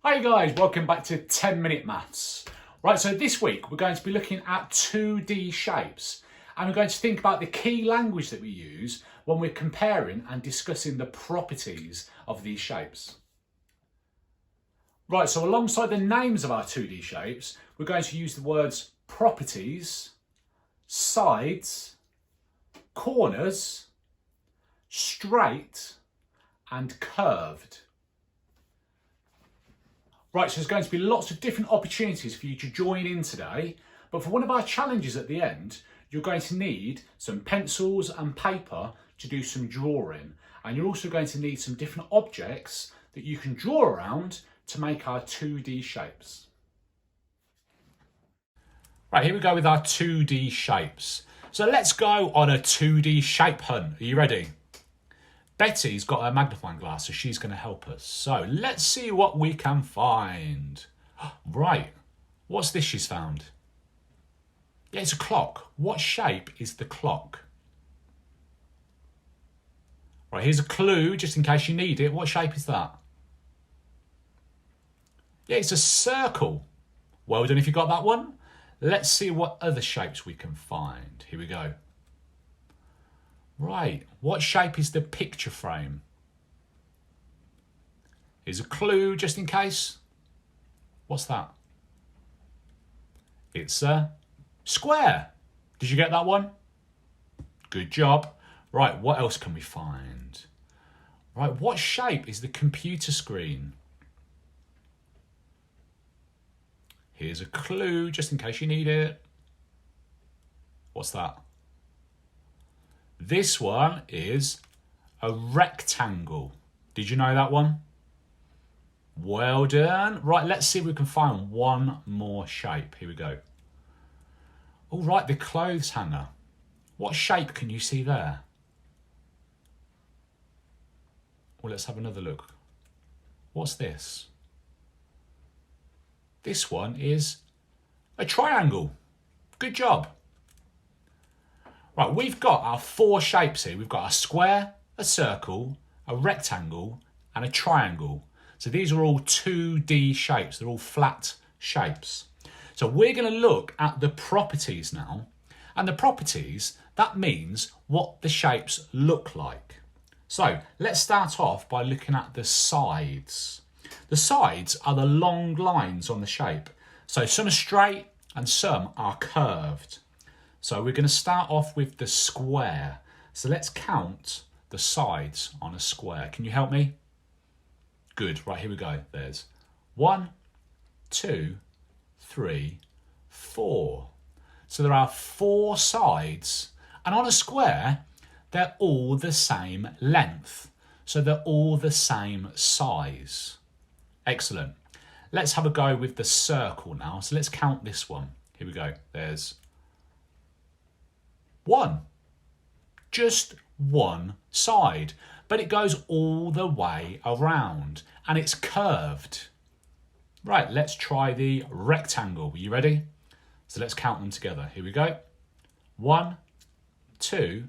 Hi guys, welcome back to 10-Minute Maths. Right, so this week we're going to be looking at 2D shapes and we're going to think about the key language that we use when we're comparing and discussing the properties of these shapes. Right, so alongside the names of our 2D shapes, we're going to use the words properties, sides, corners, straight and curved. Right, so there's going to be lots of different opportunities for you to join in today, but for one of our challenges at the end, you're going to need some pencils and paper to do some drawing, and you're also going to need some different objects that you can draw around to make our 2D shapes. Right, here we go with our 2D shapes. So let's go on a 2D shape hunt. Are you ready? Betty's got her magnifying glass, so she's going to help us. So let's see what we can find. Right, what's this she's found? Yeah, it's a clock. What shape is the clock? Right, here's a clue, just in case you need it. What shape is that? Yeah, it's a circle. Well done if you got that one. Let's see what other shapes we can find. Here we go. Right, what shape is the picture frame? Here's a clue, just in case. What's that? It's a square. Did you get that one? Good job. Right, what else can we find? Right, what shape is the computer screen? Here's a clue, just in case you need it. What's that? This one is a rectangle. Did you know that one? Well done. Right, let's see if we can find one more shape. Here we go. All right, the clothes hanger. What shape can you see there? Well, let's have another look. What's this? This one is a triangle. Good job. Right, we've got our 4 shapes here. We've got a square, a circle, a rectangle, and a triangle. So these are all 2D shapes. They're all flat shapes. So we're going to look at the properties now. And the properties, that means what the shapes look like. So let's start off by looking at the sides. The sides are the long lines on the shape. So some are straight and some are curved. So we're going to start off with the square. So let's count the sides on a square. Can you help me? Good. Right, here we go. There's 1, 2, 3, 4. So there are 4 sides. And on a square, they're all the same length. So they're all the same size. Excellent. Let's have a go with the circle now. So let's count this one. Here we go. There's 1. Just one side. But it goes all the way around. And it's curved. Right, let's try the rectangle. Are you ready? So let's count them together. Here we go. 1, 2,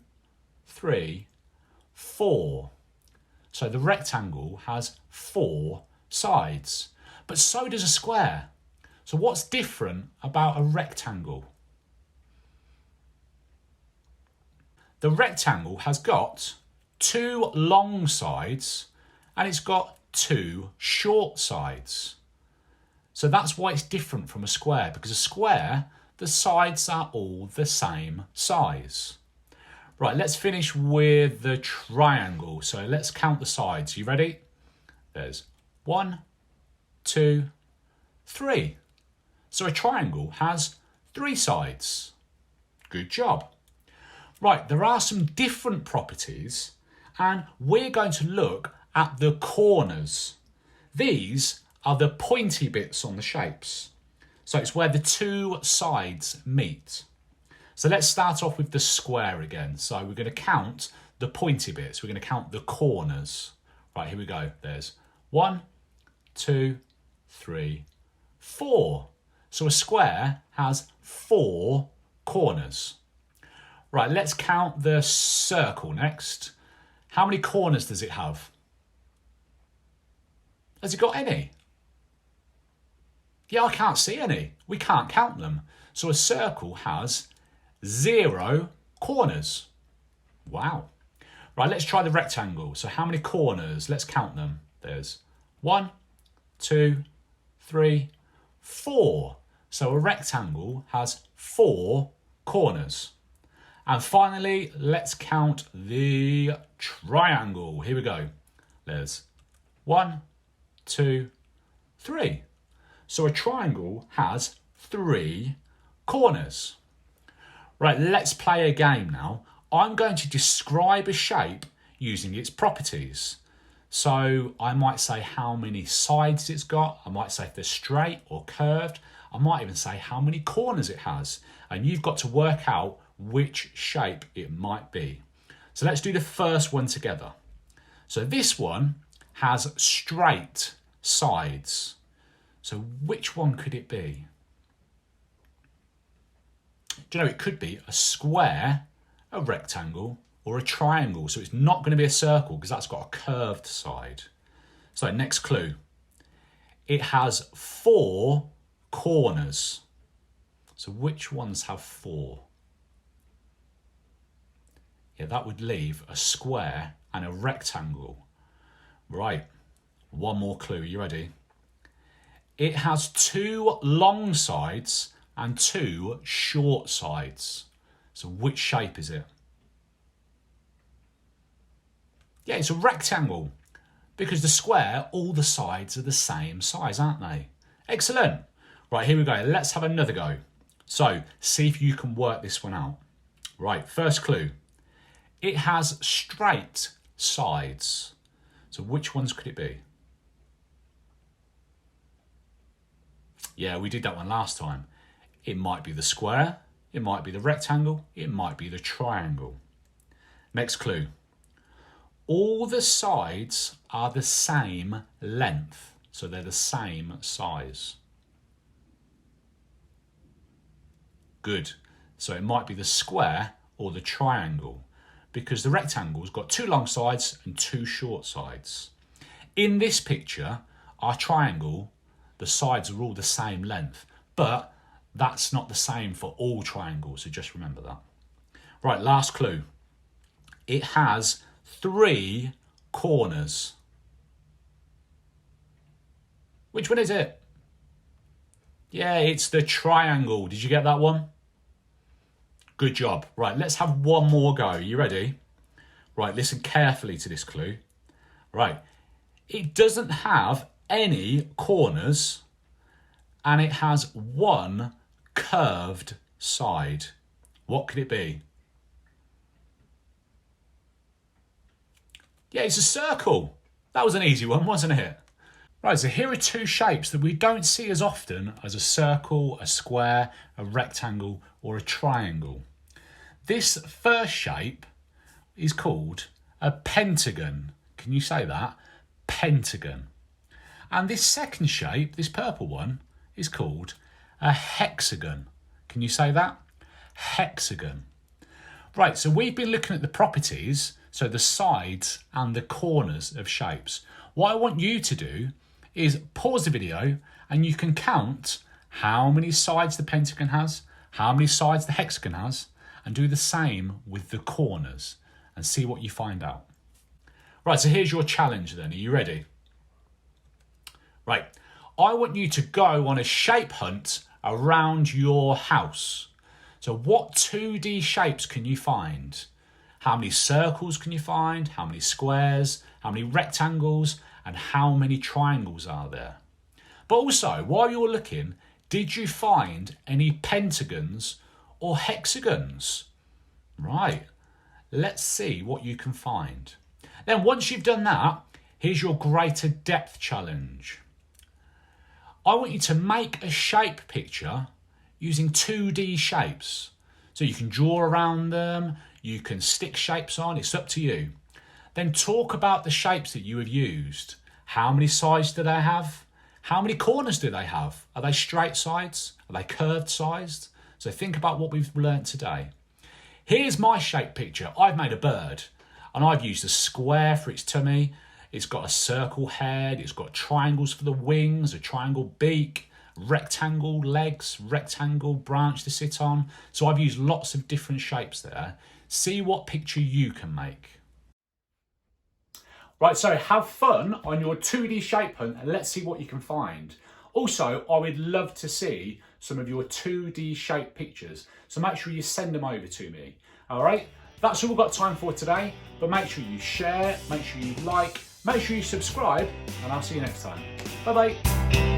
3, 4. So the rectangle has 4 sides. But so does a square. So what's different about a rectangle? The rectangle has got 2 long sides and it's got 2 short sides. So that's why it's different from a square, because a square, the sides are all the same size. Right, let's finish with the triangle. So let's count the sides. You ready? There's 1, 2, 3. So a triangle has 3 sides. Good job. Right, there are some different properties, and we're going to look at the corners. These are the pointy bits on the shapes. So it's where the two sides meet. So let's start off with the square again. So we're going to count the pointy bits. We're going to count the corners. Right, here we go. There's 1, 2, 3, 4. So a square has 4 corners. Right, let's count the circle next. How many corners does it have? Has it got any? Yeah, I can't see any. We can't count them. So a circle has 0 corners. Wow. Right, let's try the rectangle. So how many corners? Let's count them. There's 1, 2, 3, 4. So a rectangle has 4 corners. And finally, let's count the triangle. Here we go. There's 1, 2, 3. So a triangle has 3 corners. Right, let's play a game now. I'm going to describe a shape using its properties. So I might say how many sides it's got. I might say if they're straight or curved. I might even say how many corners it has. And you've got to work out which shape it might be. So let's do the first one together. So this one has straight sides. So which one could it be? Do you know, it could be a square, a rectangle, or a triangle. So it's not going to be a circle because that's got a curved side. So next clue. It has 4 corners. So which ones have 4? Yeah, that would leave a square and a rectangle. Right, one more clue. Are you ready? It has 2 long sides and 2 short sides. So which shape is it? Yeah, it's a rectangle because the square, all the sides are the same size, aren't they? Excellent. Right, here we go. Let's have another go. So see if you can work this one out. Right, first clue. It has straight sides. So which ones could it be? Yeah, we did that one last time. It might be the square, it might be the rectangle, it might be the triangle. Next clue. All the sides are the same length, so they're the same size. Good. So it might be the square or the triangle, because the rectangle's got 2 long sides and 2 short sides. In this picture, our triangle, the sides are all the same length, but that's not the same for all triangles, so just remember that. Right, last clue. It has 3 corners. Which one is it? Yeah, it's the triangle. Did you get that one? Good job. Right, let's have one more go. Are you ready? Right, listen carefully to this clue. Right, it doesn't have any corners and it has 1 curved side. What could it be? Yeah, it's a circle. That was an easy one, wasn't it? Right, so here are 2 shapes that we don't see as often as a circle, a square, a rectangle, or a triangle. This first shape is called a pentagon. Can you say that? Pentagon. And this second shape, this purple one, is called a hexagon. Can you say that? Hexagon. Right, so we've been looking at the properties, so the sides and the corners of shapes. What I want you to do is pause the video and you can count how many sides the pentagon has, how many sides the hexagon has, and do the same with the corners and see what you find out. Right, so here's your challenge then. Are you ready? Right, I want you to go on a shape hunt around your house. So what 2D shapes can you find? How many circles can you find? How many squares? How many rectangles? And how many triangles are there? But also, while you're looking, did you find any pentagons or hexagons? Right, Let's see what you can find. Then once you've done that, here's your greater depth challenge. I want you to make a shape picture using 2D shapes. So you can draw around them, you can stick shapes on, it's up to you. Then talk about the shapes that you have used. How many sides do they have? How many corners do they have? Are they straight sides? Are they curved sides? So think about what we've learnt today. Here's my shape picture. I've made a bird and I've used a square for its tummy. It's got a circle head, it's got triangles for the wings, a triangle beak, rectangle legs, rectangle branch to sit on. So I've used lots of different shapes there. See what picture you can make. Right, so have fun on your 2D shape hunt and let's see what you can find. Also, I would love to see some of your 2D shape pictures. So make sure you send them over to me. All right, that's all we've got time for today, but make sure you share, make sure you like, make sure you subscribe, and I'll see you next time. Bye-bye.